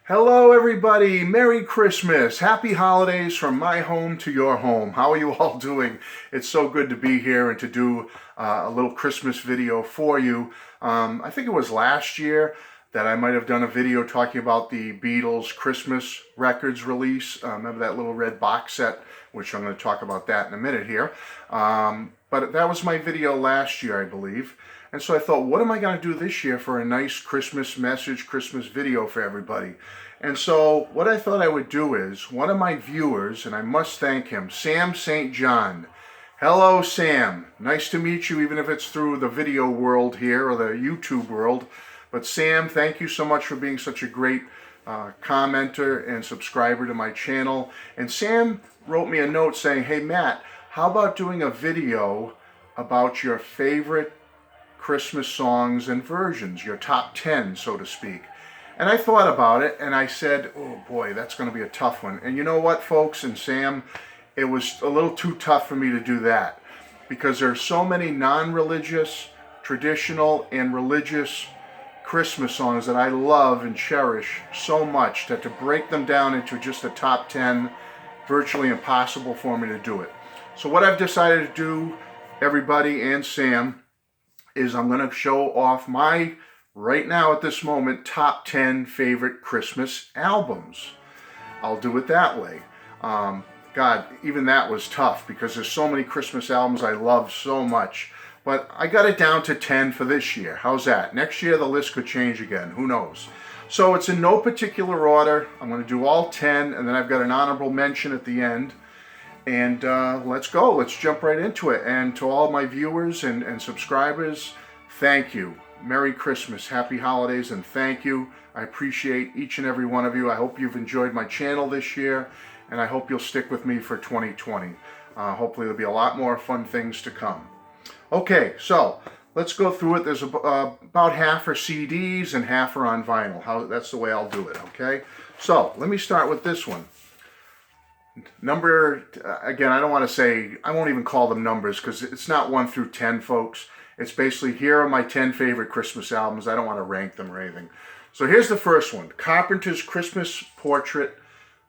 Hello everybody, Merry Christmas, Happy Holidays from my home to your home. How are you all doing? It's so good to be here and to do a little Christmas video for you. I think it was last year that I might have done a video talking about the Beatles Christmas records release. Remember that little red box set, which I'm going to talk about that in a minute here. But that was my video last year, I believe. And so I thought, what am I going to do this year for a nice Christmas message, Christmas video for everybody? And so what I thought I would do is, one of my viewers, and I must thank him, Sam St. John. Hello, Sam. Nice to meet you, even if it's through the video world here or the YouTube world. But Sam, thank you so much for being such a great commenter and subscriber to my channel. And Sam wrote me a note saying, hey, Matt, how about doing a video about your favorite Christmas songs and versions, your top 10, so to speak. And I thought about it and I said, oh boy, that's going to be a tough one. And you know what, folks, and Sam, it was a little too tough for me to do that because there are so many non-religious, traditional, and religious Christmas songs that I love and cherish so much that to break them down into just a top 10, virtually impossible for me to do it. So what I've decided to do, everybody and Sam, is I'm going to show off my, right now at this moment, top 10 favorite Christmas albums. I'll do it that way. God, even that was tough because there's so many Christmas albums I love so much. But I got it down to 10 for this year. How's that? Next year the list could change again. Who knows? So it's in no particular order. I'm going to do all 10 and then I've got an honorable mention at the end. And let's go. Let's jump right into it. And to all my viewers and subscribers, thank you. Merry Christmas, Happy Holidays, and thank you. I appreciate each and every one of you. I hope you've enjoyed my channel this year, and I hope you'll stick with me for 2020. Hopefully there'll be a lot more fun things to come. Okay, so let's go through it. There's about half are CDs and half are on vinyl. That's the way I'll do it, okay? So let me start with this one. Number, again, I don't want to say, I won't even call them numbers because it's not 1 through 10, folks. It's basically, here are my 10 favorite Christmas albums. I don't want to rank them or anything. So here's the first one, Carpenters' Christmas Portrait.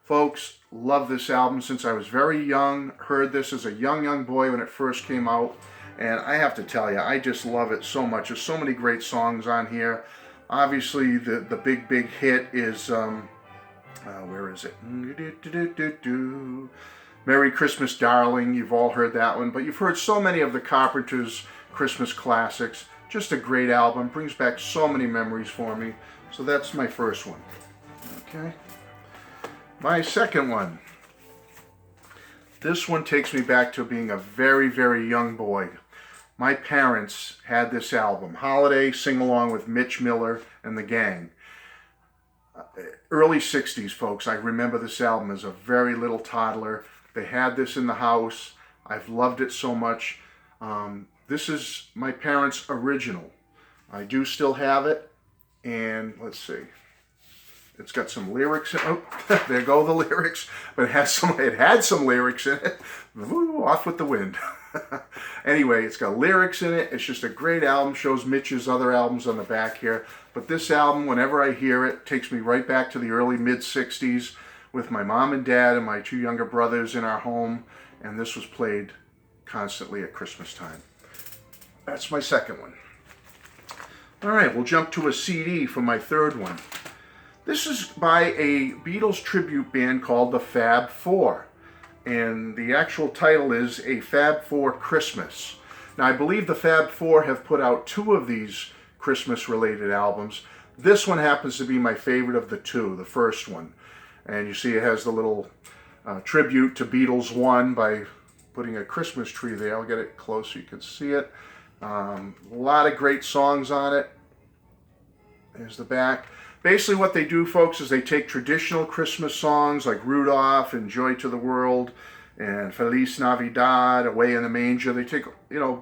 Folks, love this album since I was very young. Heard this as a young boy when it first came out. And I have to tell you, I just love it so much. There's so many great songs on here. Obviously, the big hit is... where is it? Merry Christmas, Darling. You've all heard that one, but you've heard so many of the Carpenters' Christmas classics. Just a great album. Brings back so many memories for me. So that's my first one. Okay. My second one. This one takes me back to being a very young boy. My parents had this album, Holiday Sing-Along with Mitch Miller and the Gang. Early 60s, folks. I remember this album as a very little toddler. They had this in the house. I've loved it so much. This is my parents' original. I do still have it. And let's see. It's got some lyrics. Oh, there go the lyrics. But it had some lyrics in it. Ooh, off with the wind. Anyway, it's got lyrics in it. It's just a great album. Shows Mitch's other albums on the back here. But this album, whenever I hear it, takes me right back to the early mid-60s with my mom and dad and my 2 younger brothers in our home. And this was played constantly at Christmas time. That's my second one. All right, we'll jump to a CD for my third one. This is by a Beatles tribute band called the Fab Four. And the actual title is A Fab Four Christmas. Now, I believe the Fab Four have put out 2 of these Christmas-related albums. This one happens to be my favorite of the 2, the first one. And you see it has the little tribute to Beatles 1 by putting a Christmas tree there. I'll get it close so you can see it. A lot of great songs on it. There's the back. Basically what they do, folks, is they take traditional Christmas songs like Rudolph and Joy to the World and Feliz Navidad, Away in the Manger. They take,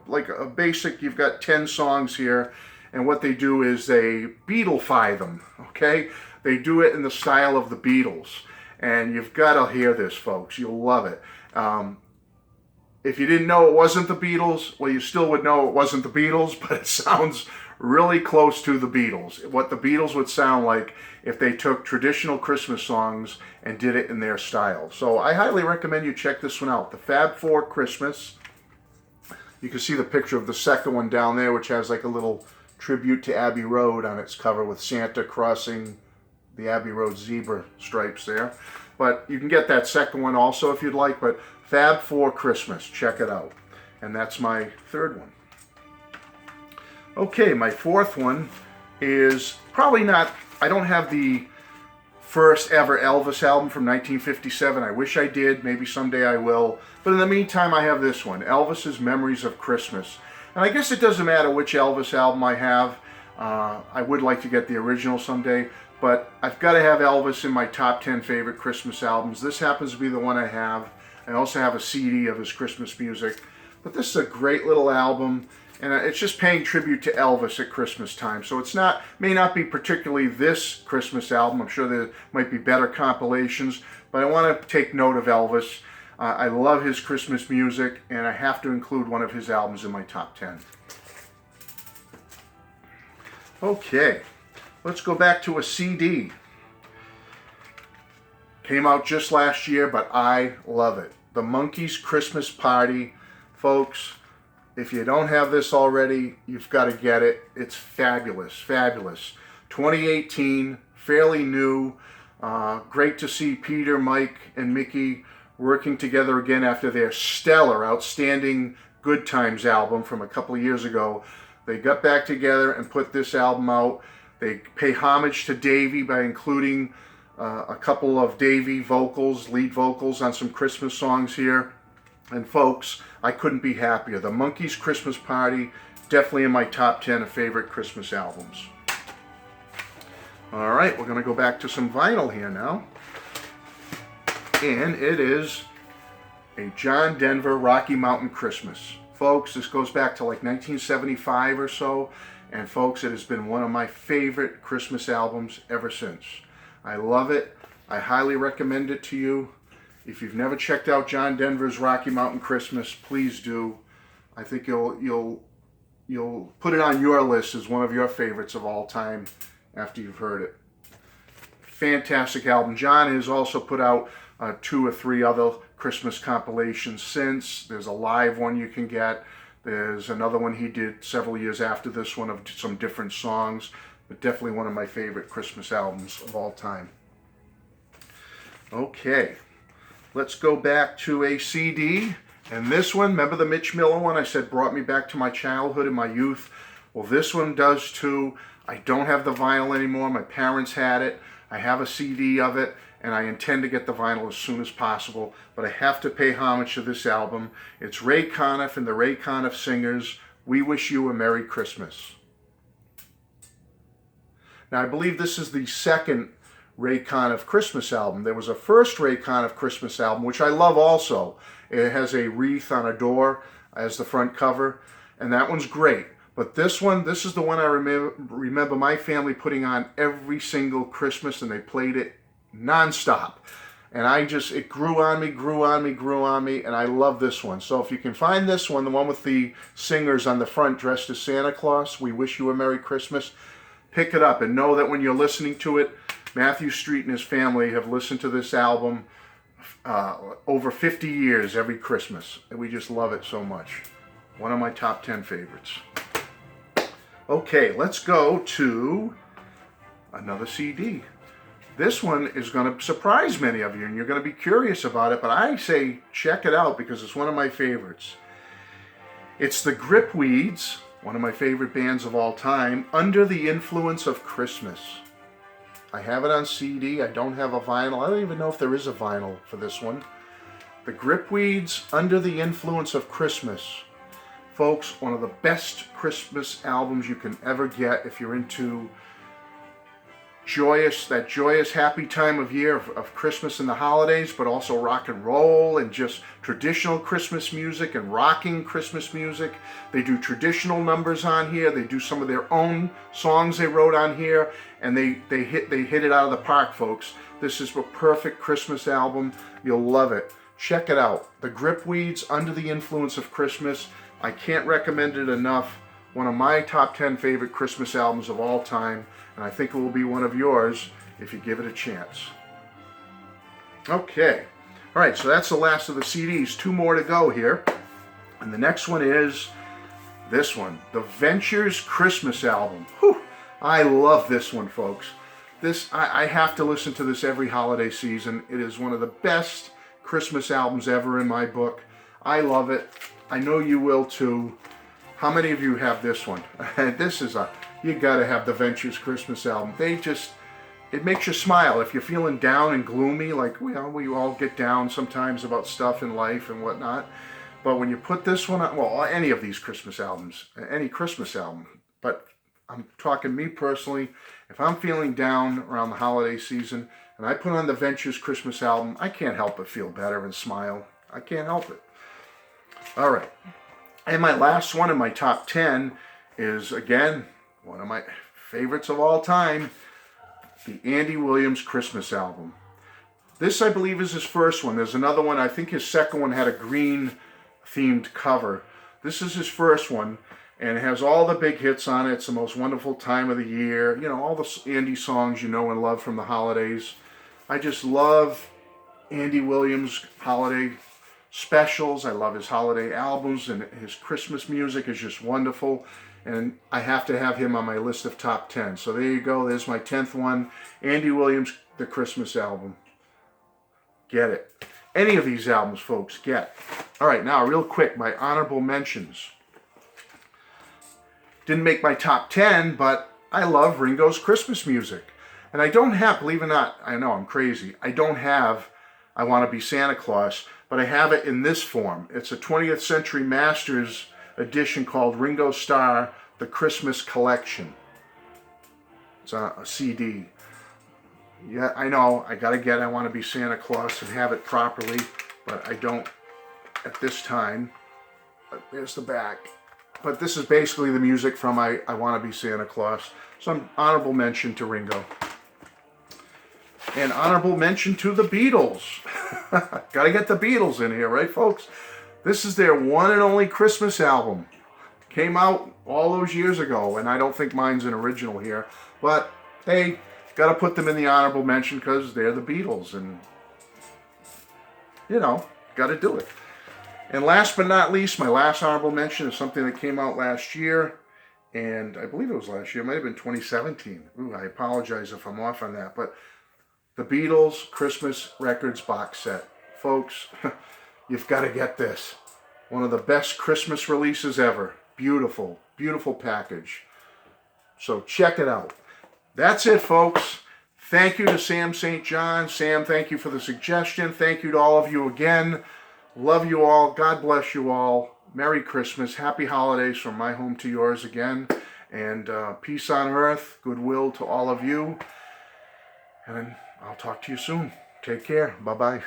like a basic, you've got 10 songs here, and what they do is they Beatlefy them, okay? They do it in the style of the Beatles, and you've got to hear this, folks. You'll love it. If you didn't know it wasn't the Beatles, well, you still would know it wasn't the Beatles, but it sounds really close to the Beatles. What the Beatles would sound like if they took traditional Christmas songs and did it in their style. So I highly recommend you check this one out. The Fab Four Christmas. You can see the picture of the second one down there, which has like a little tribute to Abbey Road on its cover with Santa crossing the Abbey Road zebra stripes there. But you can get that second one also if you'd like. But Fab Four Christmas, check it out. And that's my third one. Okay, my fourth one is probably not, I don't have the first ever Elvis album from 1957. I wish I did. Maybe someday I will. But in the meantime, I have this one, Elvis's Memories of Christmas. And I guess it doesn't matter which Elvis album I have. I would like to get the original someday. But I've got to have Elvis in my top 10 favorite Christmas albums. This happens to be the one I have. I also have a CD of his Christmas music. But this is a great little album. And it's just paying tribute to Elvis at Christmas time. So it's not, may not be particularly this Christmas album. I'm sure there might be better compilations. But I want to take note of Elvis. I love his Christmas music. And I have to include one of his albums in my top 10. Okay. Let's go back to a CD. Came out just last year, but I love it. The Monkees Christmas Party. Folks, if you don't have this already, you've got to get it. It's fabulous, fabulous. 2018, fairly new. Great to see Peter, Mike, and Mickey working together again after their stellar, outstanding Good Times album from a couple of years ago. They got back together and put this album out. They pay homage to Davy by including a couple of Davy vocals, lead vocals on some Christmas songs here. And folks, I couldn't be happier. The Monkees Christmas Party, definitely in my top 10 of favorite Christmas albums. All right, we're going to go back to some vinyl here now. And it is a John Denver Rocky Mountain Christmas. Folks, this goes back to like 1975 or so. And folks, it has been one of my favorite Christmas albums ever since. I love it. I highly recommend it to you. If you've never checked out John Denver's Rocky Mountain Christmas, please do. I think you'll put it on your list as one of your favorites of all time after you've heard it. Fantastic album. John has also put out 2 or 3 other Christmas compilations since. There's a live one you can get. There's another one he did several years after this one of some different songs. But definitely one of my favorite Christmas albums of all time. Okay. Let's go back to a CD. And this one, remember the Mitch Miller one I said brought me back to my childhood and my youth? Well, this one does too. I don't have the vinyl anymore. My parents had it. I have a CD of it, and I intend to get the vinyl as soon as possible. But I have to pay homage to this album. It's Ray Conniff and the Ray Conniff Singers, We Wish You a Merry Christmas. Now, I believe this is the second Ray Conniff Christmas album. There was a first Ray Conniff Christmas album, which I love also. It has a wreath on a door as the front cover, and that one's great. But this one, this is the one I remember my family putting on every single Christmas, and they played it nonstop. And it grew on me, grew on me, grew on me, and I love this one. So if you can find this one, the one with the singers on the front dressed as Santa Claus, We Wish You a Merry Christmas, pick it up and know that when you're listening to it, Matthew Street and his family have listened to this album over 50 years every Christmas. And we just love it so much. One of my top 10 favorites. Okay, let's go to another CD. This one is going to surprise many of you, and you're going to be curious about it, but I say check it out because it's one of my favorites. It's the Gripweeds, one of my favorite bands of all time, Under the Influence of Christmas. I have it on CD. I don't have a vinyl. I don't even know if there is a vinyl for this one. The Gripweeds, Under the Influence of Christmas. Folks, one of the best Christmas albums you can ever get if you're into that joyous, happy time of year of Christmas and the holidays, but also rock and roll and just traditional Christmas music and rocking Christmas music. They do traditional numbers on here. They do some of their own songs they wrote on here, and they hit it out of the park, folks. This is a perfect Christmas album. You'll love it. Check it out. The Gripweeds, Under the Influence of Christmas. I can't recommend it enough. one of my top 10 favorite Christmas albums of all time, and I think it will be one of yours if you give it a chance. Okay, all right, so that's the last of the CDs. 2 more to go here, and the next one is this one, the Ventures Christmas album. Whew, I love this one, folks. I have to listen to this every holiday season. It is one of the best Christmas albums ever in my book. I love it. I know you will too. How many of you have this one? This is you gotta have the Ventures Christmas album. It makes you smile. If you're feeling down and gloomy, like we all get down sometimes about stuff in life and whatnot. But when you put this one on, well, any of these Christmas albums, any Christmas album, but I'm talking me personally, if I'm feeling down around the holiday season and I put on the Ventures Christmas album, I can't help but feel better and smile. I can't help it. All right. And my last one in my top 10 is, again, one of my favorites of all time, the Andy Williams Christmas album. This, I believe, is his first one. There's another one. I think his second one had a green-themed cover. This is his first one, and it has all the big hits on it. It's the most wonderful time of the year. You know, all the Andy songs you know and love from the holidays. I just love Andy Williams' holiday specials. I love his holiday albums, and his Christmas music is just wonderful. And I have to have him on my list of top 10. So there you go. There's my 10th one. Andy Williams, the Christmas album. Get it. Any of these albums, folks, get. All right, now real quick, my honorable mentions. Didn't make my top 10, but I love Ringo's Christmas music. And I don't have, believe it or not, I know I'm crazy, I don't have I Want to Be Santa Claus, but I have it in this form. It's a 20th Century Masters edition called Ringo Starr, The Christmas Collection. It's a CD. Yeah, I know, I gotta get I Want to Be Santa Claus and have it properly, but I don't at this time. But there's the back. But this is basically the music from I Want to Be Santa Claus. So an honorable mention to Ringo. And honorable mention to the Beatles. Gotta get the Beatles in here, right, folks? This is their one and only Christmas album. Came out all those years ago, and I don't think mine's an original here. But, hey, gotta put them in the honorable mention because they're the Beatles, and, you know, gotta do it. And last but not least, my last honorable mention is something that came out last year, and I believe it was last year. It might have been 2017. Ooh, I apologize if I'm off on that, but the Beatles Christmas Records box set. Folks, you've got to get this. One of the best Christmas releases ever. Beautiful, beautiful package. So check it out. That's it, folks. Thank you to Sam St. John. Sam, thank you for the suggestion. Thank you to all of you again. Love you all. God bless you all. Merry Christmas. Happy holidays from my home to yours again. And peace on earth. Goodwill to all of you. And I'll talk to you soon. Take care. Bye-bye.